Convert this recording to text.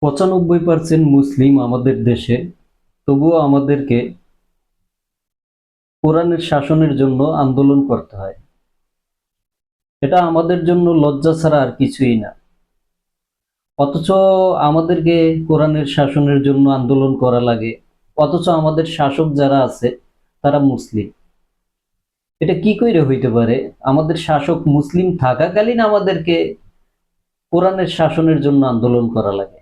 ৯৫% মুসলিম আমাদের দেশে, তবুও আমাদেরকে কোরআনের শাসনের জন্য আন্দোলন করতে হয়। এটা আমাদের জন্য লজ্জা ছাড়া আর কিছুই না। অথচ আমাদেরকে কোরআনের শাসনের জন্য আন্দোলন করা লাগে, অথচ আমাদের শাসক যারা আছে তারা মুসলিম। এটা কি কইরে হইতে পারে? আমাদের শাসক মুসলিম থাকাকালীন আমাদেরকে কোরআনের শাসনের জন্য আন্দোলন করা লাগে।